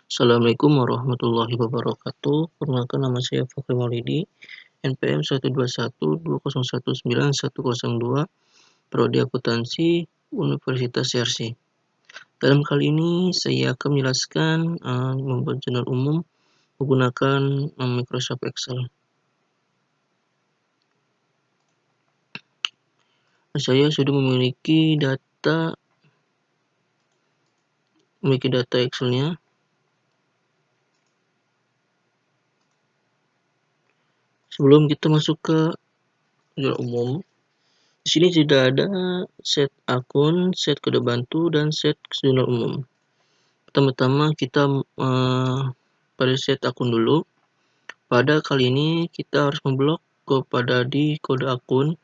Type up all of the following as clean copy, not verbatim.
Assalamualaikum warahmatullahi wabarakatuh. Perkenalkan nama saya Fakri Maulidi, NPM 12110191102, Prodi Akuntansi, Universitas Yarsi. Dalam kali ini saya akan menjelaskan membuat jurnal umum menggunakan Microsoft Excel. Saya sudah memiliki data Excel-nya. Sebelum kita masuk ke jurnal umum, di sini sudah ada set akun, set kode bantu, dan set jurnal umum. Pertama-tama kita pada set akun dulu. Pada kali ini kita harus memblok kepada di kode akun.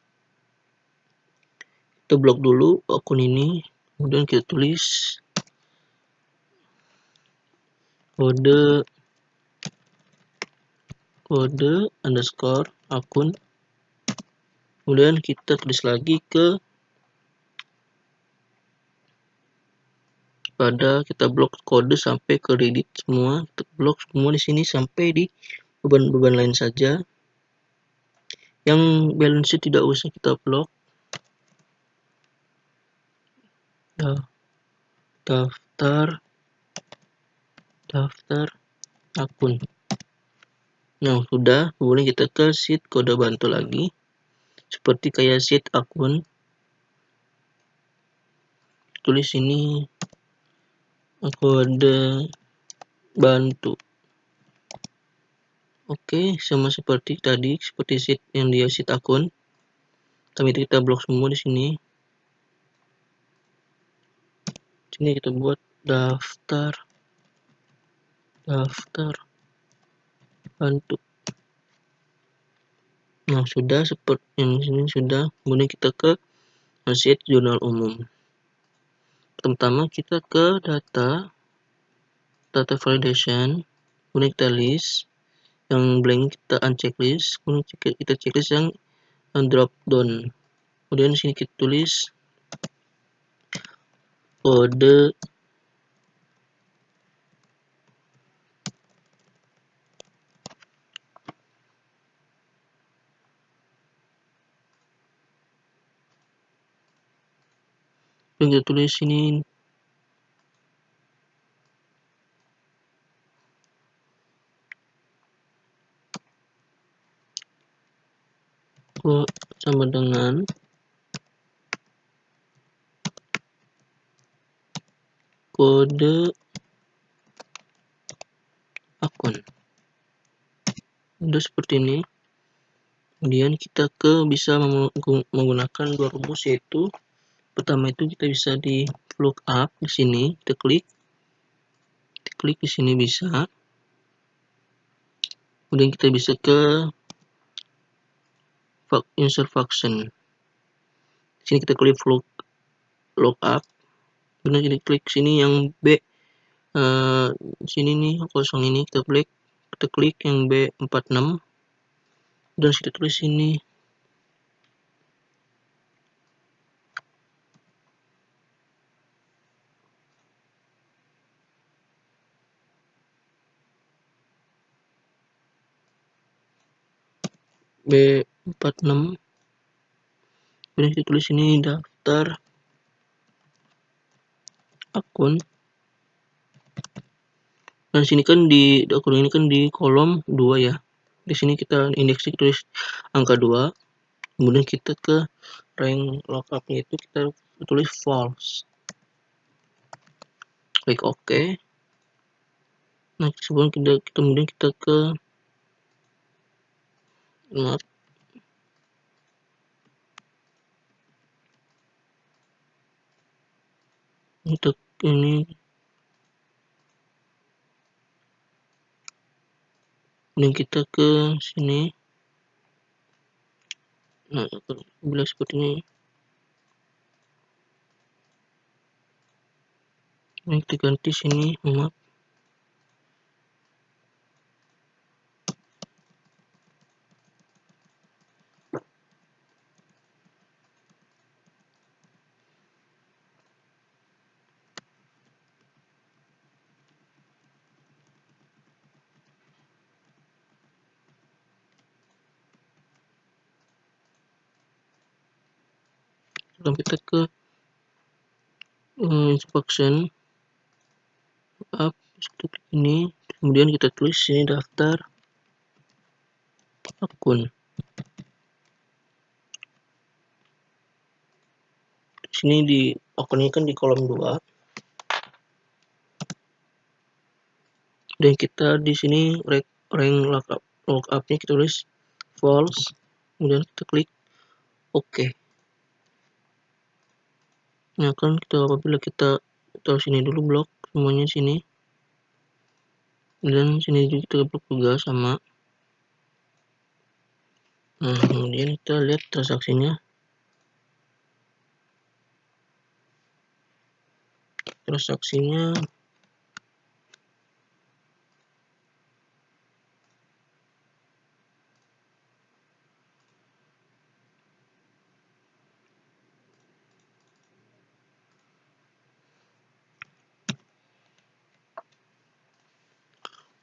Kita blok dulu akun ini, kemudian kita tulis kode underscore akun. Kemudian kita tulis lagi kita blok kode sampai ke read semua. Kita blok semua di sini sampai di beban-beban lain saja. Yang balance sheet tidak usah kita blok. Daftar akun. Nah, sudah. Kemudian kita ke sheet kode bantu lagi. Seperti kayak sheet akun. Tulis ini kode bantu. Oke, sama seperti tadi, seperti sheet yang dia sheet akun. Tapi kita blok semua di sini. Sini kita buat daftar bantu. Nah, sudah seperti yang sini sudah. Kemudian kita ke sheet jurnal umum. Pertama kita ke data validation, kemudian kita list, yang blank kita unchecklist, kemudian kita checklist yang drop down. Kemudian sini kita tulis kode kita tulis ini sama dengan kode akun. Udah seperti ini. Kemudian kita bisa menggunakan dua rumus, yaitu pertama itu kita bisa di lookup di sini, kita klik di sini bisa. Kemudian kita bisa ke insert function. Di sini kita klik lookup. Kemudian kita klik sini yang B, sini nih kosong ini kita klik yang B46 dan kita tulis sini B46, kemudian kita tulis sini daftar akun. Dan sini kan di akun ini kan di kolom 2 ya. Di sini kita indeksnya tulis angka 2. Kemudian kita ke rank lookupnya itu kita tulis false. Klik OK. Nah, sebelum kemudian kita ke untuk ini, kemudian kita ke sini. Nah, bila seperti ini, kita ganti sini, maaf. Sekarang kita ke instruction up, kita klik ini, kemudian kita tulis sini daftar akun. Di sini di akunnya kan di kolom 2. Dan kita di sini rank lookupnya kita tulis false, kemudian kita klik OK. Nah kan apabila kita taruh sini dulu blok semuanya sini, dan sini juga kita blok juga sama. Nah kemudian kita lihat transaksinya.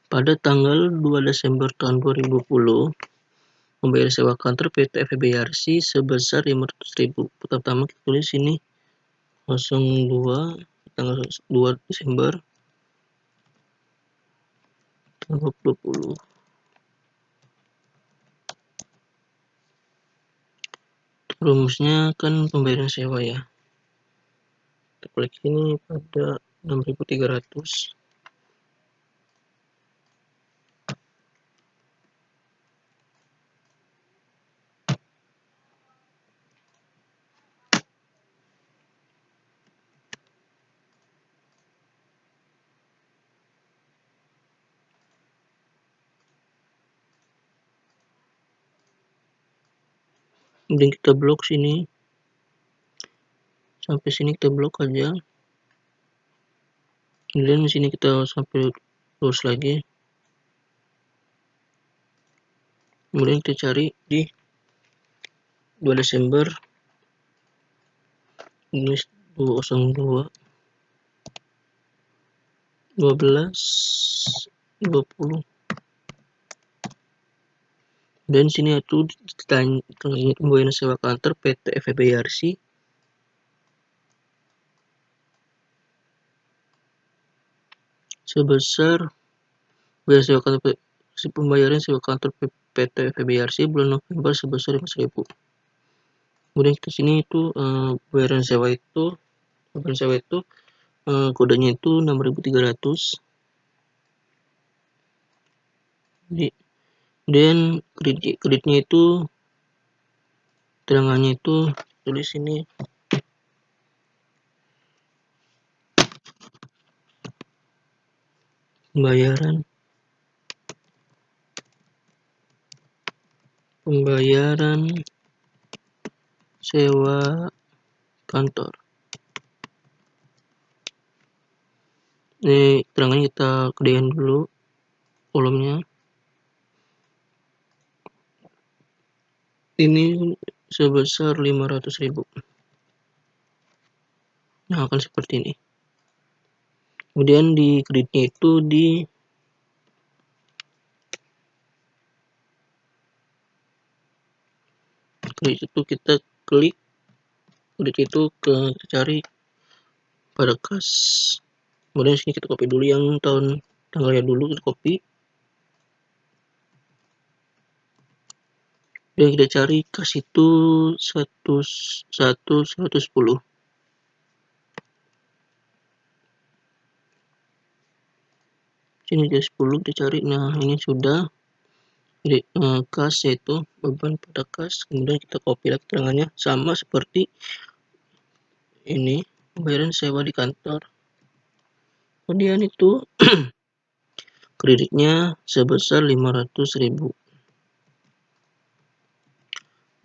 Pada tanggal 2 Desember tahun 2020, membayar sewa kantor PT FEBRC sebesar 500.000. Pertama kita tulis ini 02 tanggal 2 Desember 2020. Rumusnya kan pembayaran sewa ya. Kita klik ini pada 6.300. Kemudian kita blok sini. Sampai sini kita blok aja. Kemudian di sini kita sampai terus lagi. Kemudian kita cari di 2 Desember ini 202 12 20. Dan sini itu ditanya pembayaran sewa kantor PT FEBRC sebesar pembayaran sewa kantor PT FEBRC bulan November sebesar 5.000. Kemudian ke sini itu pembayaran sewa itu kodenya itu 6.300. Dan kreditnya itu terangannya itu tulis ini pembayaran sewa kantor. Ini terangannya kita gedein dulu kolomnya. Ini sebesar 500.000. Nah akan seperti ini. Kemudian di kreditnya itu kredit itu kita klik, kredit itu kita cari pada kas. Kemudian sini kita copy dulu yang tanggalnya dulu, kita copy. Dan kita cari kas itu 110. Sini dia 10 kita cari. Nah ini sudah. Jadi kas yaitu beban pada kas. Kemudian kita copy lagi keterangannya sama seperti ini pembayaran sewa di kantor. Kemudian itu kreditnya sebesar 500.000.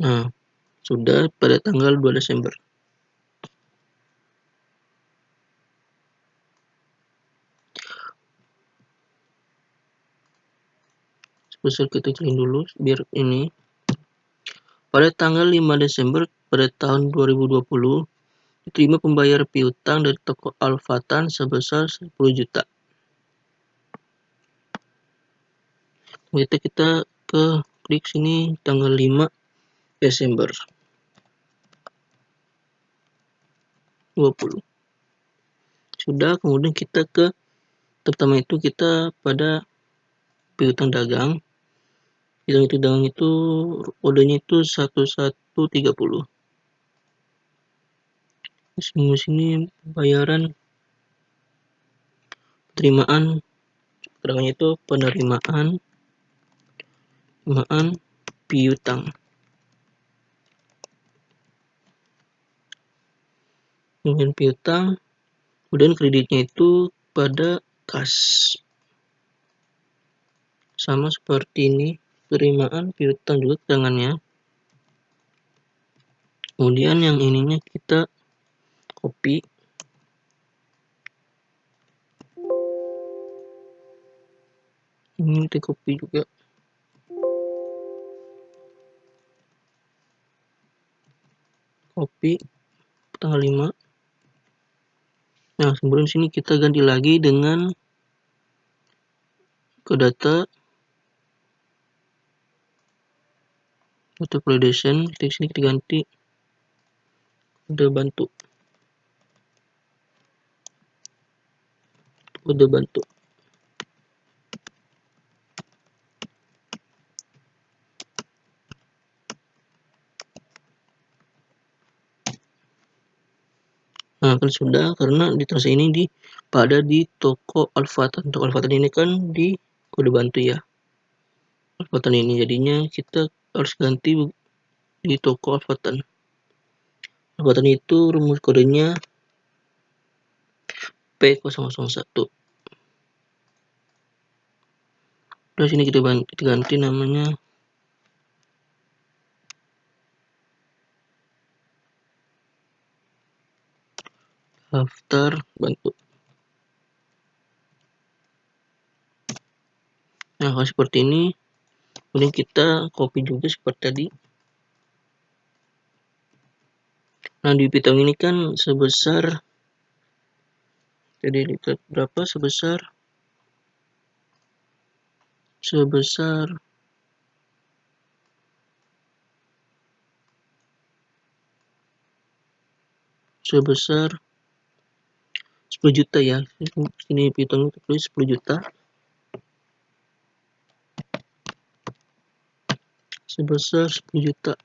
Nah sudah pada tanggal 2 Desember. Sebesar kita clean dulu biar ini. Pada tanggal 5 Desember pada tahun 2020 diterima pembayar piutang dari toko Alfatan sebesar 10 juta. Kita ke klik sini tanggal 5 Desember. 20. Sudah, kemudian kita pertama itu kita pada piutang dagang. Piutang dagang itu kodenya itu 1130. Sini pembayaran penerimaan itu penerimaan piutang. Kemudian piutang, kemudian kreditnya itu pada kas. Sama seperti ini, penerimaan piutang juga keterangannya. Kemudian yang ininya kita copy. Ini kita copy juga. Copy tanggal 5. Nah, kemudian sini kita ganti lagi dengan ke data validation. Di sini kita ganti kode bantu. Nah, kan sudah, karena di transaksi ini pada di toko Alfatan. Toko Alfatan ini kan di kode bantu ya. Alfatan ini jadinya kita harus ganti di toko Alfatan. Alfatan itu rumus kodenya P001. Terus sini kita ganti namanya daftar bantu. Nah, kalau seperti ini, kemudian kita copy juga seperti tadi. Nah, di piutang ini kan sebesar, jadi lihat berapa, sebesar 10 juta ya. Ini piutang tulis 10 juta. Sebesar 10 juta.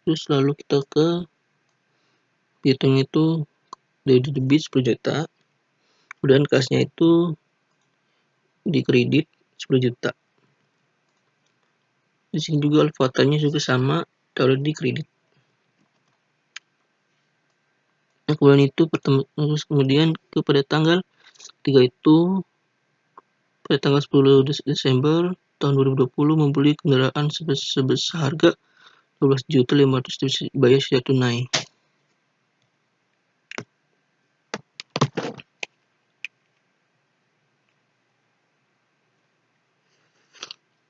Terus lalu kita ke piutang itu dari debit 10 juta. Kemudian kasnya itu di kredit 10 juta. Di sini juga alfatanya juga sama, taruh di kredit. Nah, kemudian itu terus kemudian kepada tanggal 3 itu pada tanggal 10 Desember tahun 2020 membeli kendaraan sebesar harga 12.500.000 bayar secara tunai.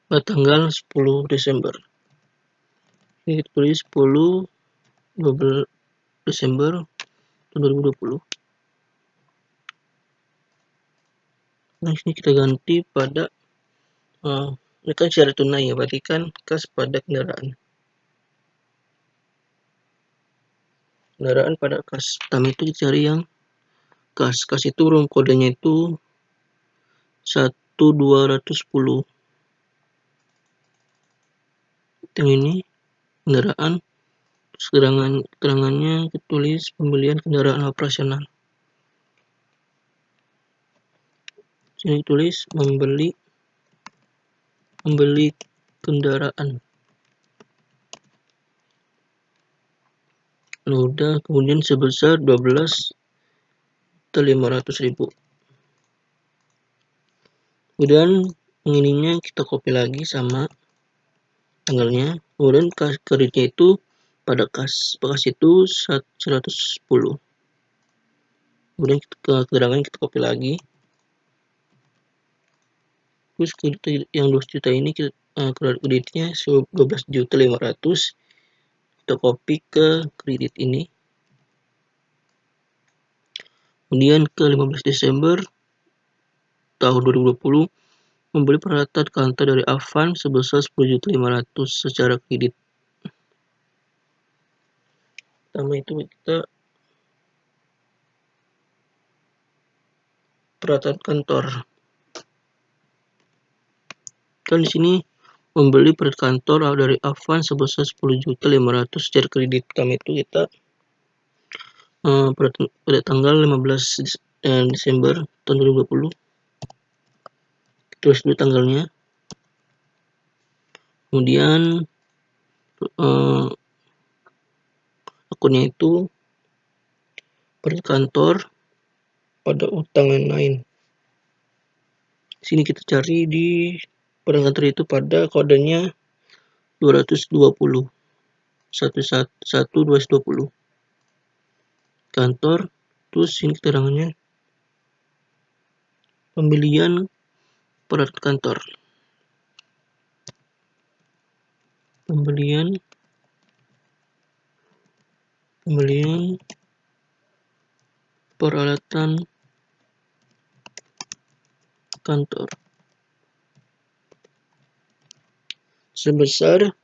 Pada tanggal 10 Desember. Ini kita tulis 10 Desember tahun 2020. Nah, ini kita ganti pada ini kan secara tunai ya, berarti kan kas pada kendaraan. Kendaraan pada kas. Pertama itu kita cari yang kas. Kas itu room kodenya itu 1210. Yang ini kendaraan. Keterangannya kita tulis pembelian kendaraan operasional. Sini tulis membeli kendaraan. Nah, udah, kemudian sebesar 12.500.000. Kemudian ininya kita copy lagi sama tanggalnya. Kemudian kreditnya itu pada kas itu 110. Kemudian keterangan kita copy lagi. Terus kredit yang 12 juta ini kreditnya 12.500.000. Kita copy ke kredit ini. Kemudian ke 15 Desember tahun 2020 membeli peralatan kantor dari Avan sebesar 10.500.000 secara kredit. Pertama itu kita peralatan kantor. Kan di sini membeli peralatan kantor dari Avans sebesar 10.500.000 secara kredit. Pertama itu kita pada tanggal 15 Desember tahun 2020, tulis dulu tanggalnya. Kemudian akunnya itu peralatan kantor pada utang lain-lain. Sini kita cari di peralatan kantor itu pada kodenya 220 1220 kantor. Terus ini keterangannya pembelian peralatan kantor, pembelian peralatan kantor sebesar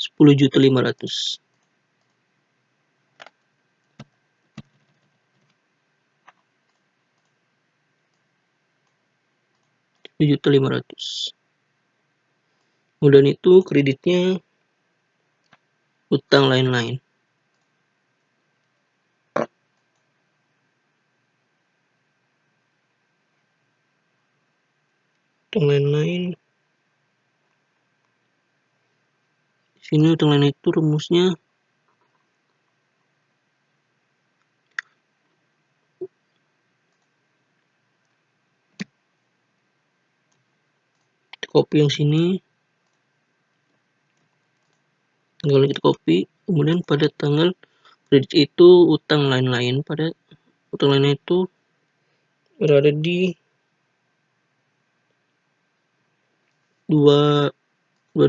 10.500.000. Kemudian itu kreditnya utang lain-lain. Utang lain-lain. Sini utang lain itu rumusnya copy yang sini, tinggal kita copy. Kemudian pada tanggal kredit itu utang lain-lain, pada utang lain itu berada di 2200.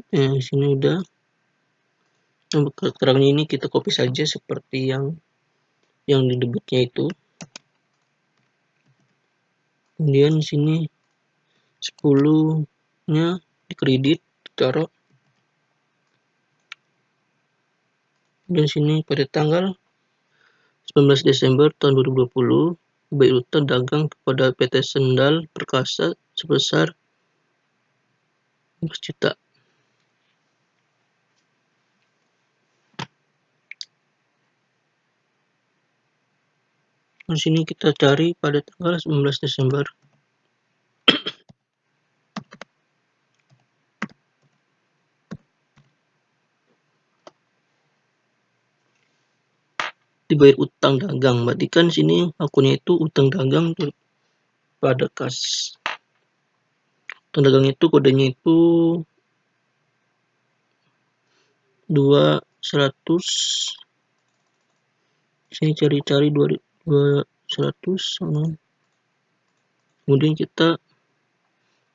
Di sini udah. Keterangan ini kita copy saja seperti yang di debitnya itu. Kemudian di sini 10-nya dikredit, taruh. Dan sini pada tanggal 19 Desember tahun 2020 bayar utang dagang kepada PT Sendal Perkasa sebesar 15 juta. Di sini kita cari pada tanggal 19 Desember. Dibayar utang dagang, berarti kan sini akunnya itu utang dagang pada kas. Utang dagang itu kodenya itu 200. Sini cari-cari 200. Kemudian kita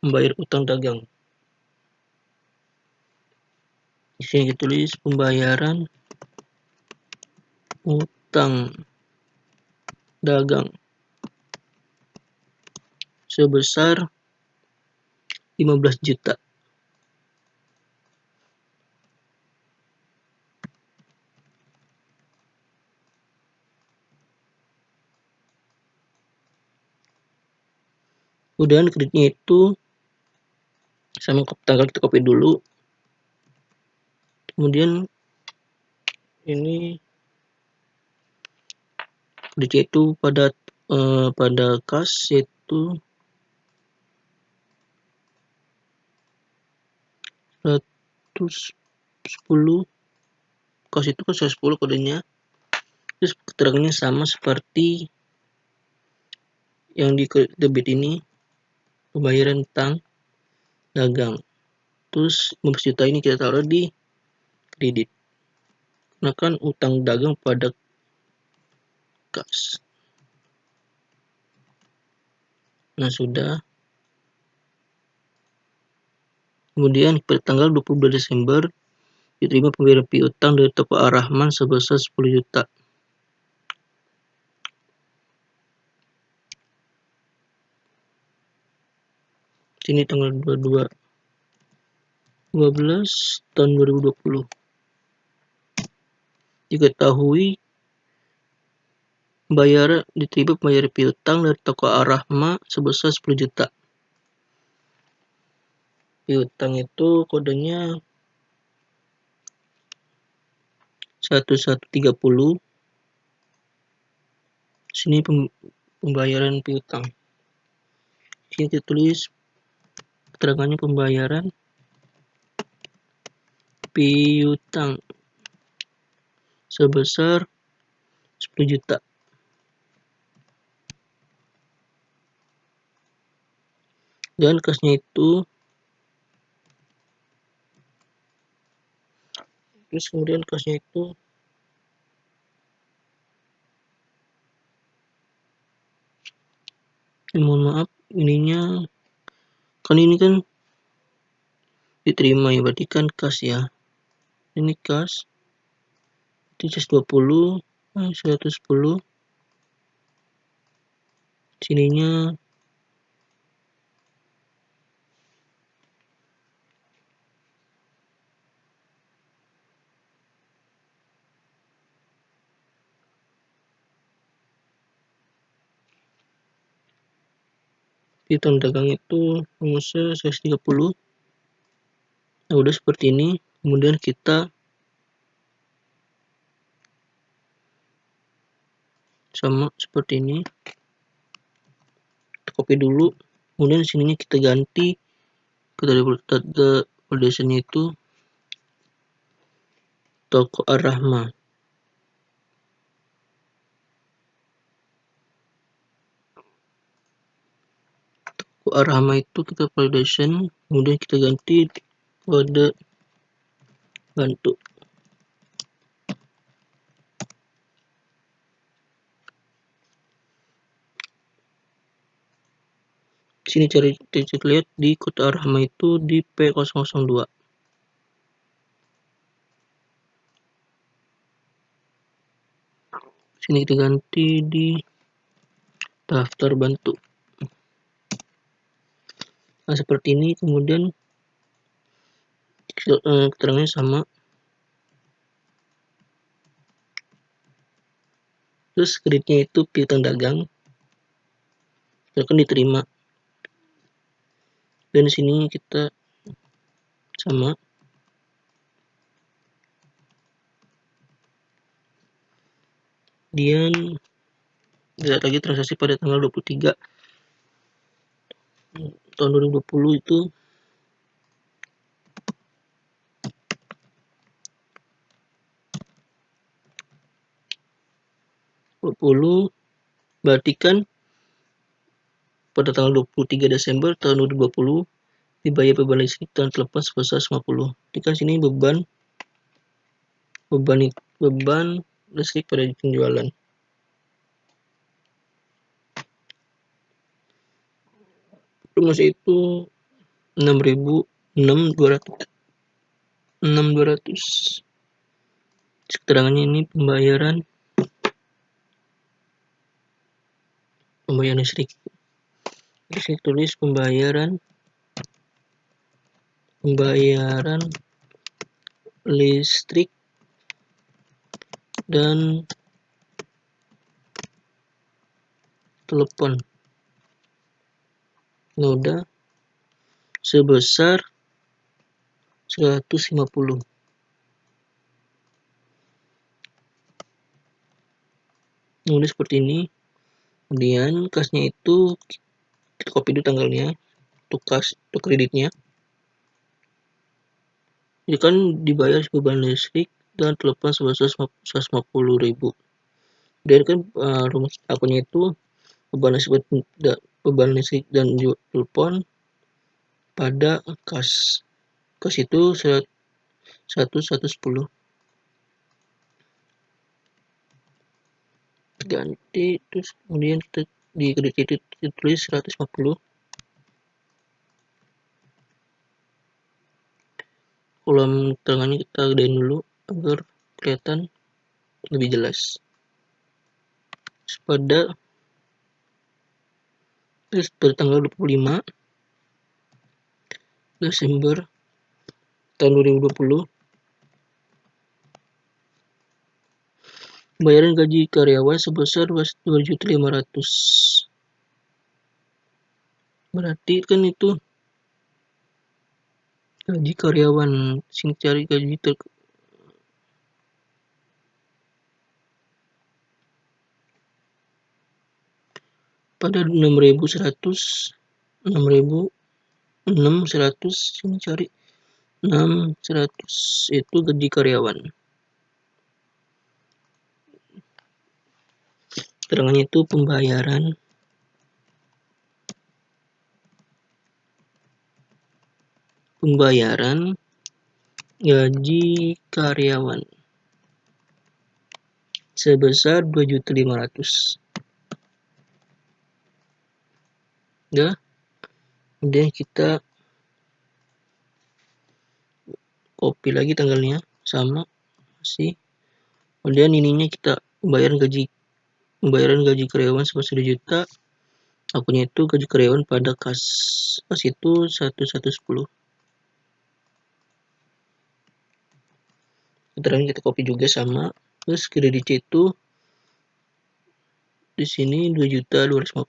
membayar utang dagang. Di sini kita tulis pembayaran utang dagang sebesar 15 juta. Kemudian kreditnya itu sama tanggal kita copy dulu. Kemudian ini kreditnya itu pada kas yaitu 110. Kas itu kan 110 kodenya. Terus keterangannya sama seperti yang di debit ini, pembayaran utang dagang. Terus 15 juta ini kita taruh di kredit, karena kan utang dagang pada kas. Nah sudah. Kemudian pada tanggal 22 Desember diterima pembayaran piutang dari toko Ar-Rahman sebesar 10 juta. Sini tanggal 12 tahun 2020. Diketahui diterima membayar piutang dari toko Ar-Rahma sebesar 10 juta. Piutang itu kodenya 1130. Sini pembayaran piutang. Sini ditulis keterangannya pembayaran piutang sebesar 10 juta. Dan kasnya itu, terus kemudian kasnya itu mohon maaf, ininya kan ini kan diterima ya, berarti kan kas ya. Ini kas 120, 110. Sininya piutang dagang itu rumusnya 130. Nah, udah seperti ini. Kemudian kita sama seperti ini. Kita copy dulu. Kemudian sininya kita ganti ke desanya itu toko Ar-Rahma. Toko Ar-Rahma itu kita validation, kemudian kita ganti kode bantu. Sini cari lihat di kode Ar-Rahma itu di P002. Sini kita ganti di daftar bantu. Nah, seperti ini. Kemudian keterangannya sama. Terus kreditnya itu piutang dagang, akan diterima. Dan di sini kita sama. Kemudian lihat lagi transaksi pada tanggal 23 tahun 2020 itu berarti kan pada tanggal 23 Desember tahun 2020 dibayar beban listrik dan telepon sebesar 50. Jadi kan sini beban listrik pada penjualan. Rumus itu 6.200. Keterangannya ini pembayaran listrik. Terus saya tulis pembayaran listrik dan telepon noda sebesar 150. Nulis seperti ini. Kemudian kasnya itu kita copy dulu tanggalnya untuk kreditnya. Ini kan dibayar beban listrik dan telepon sebesar 150.000. Dan kan rumus akunnya itu beban listrik dan telepon pada kas itu 110. Ganti, terus kemudian kita di kredit itu tulis 150. Kolom tengahnya kita gedein dulu agar kelihatan lebih jelas. Pada tanggal 25 Desember tahun 2020. Bayaran gaji karyawan sebesar 2.500.000. Berarti kan itu gaji karyawan, sing cari gaji pada 6.100, 6.100 sini cari 6.100 itu gaji karyawan. Keterangannya itu pembayaran gaji karyawan sebesar 2.500.000. Ya, kemudian kita copy lagi tanggalnya sama sih. Kemudian ininya kita pembayaran gaji karyawan sebesar 2 juta. Akunnya itu gaji karyawan pada kas itu 1110. Keterangan kita copy juga sama. Terus kreditnya itu di sini 2.500.000.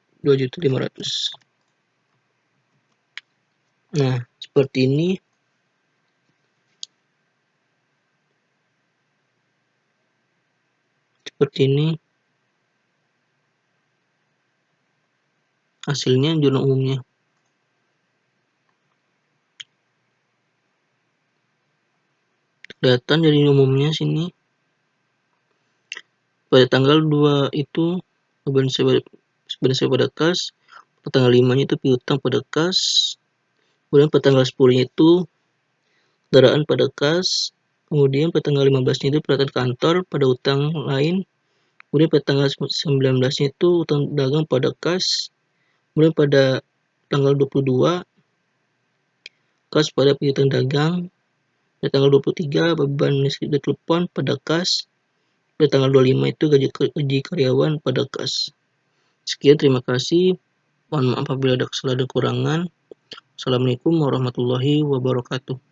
Nah, seperti ini. Hasilnya jurnal umumnya. Kelihatan dari umumnya sini. Pada tanggal 2 itu beban sewa pada kas. Pada tanggal 5-nya itu piutang pada kas. Kemudian pada tanggal 10-nya itu kendaraan pada kas. Kemudian pada tanggal 15-nya itu peralatan kantor pada utang lain. Kemudian pada tanggal 19-nya itu utang dagang pada kas. Kemudian pada tanggal 22 kas pada piutang dagang. Pada tanggal 23 beban listrik dan telepon pada kas. Pada tanggal 25 itu gaji karyawan pada kas. Sekian, terima kasih. Mohon maaf apabila ada kesalahan dan kekurangan. Assalamualaikum warahmatullahi wabarakatuh.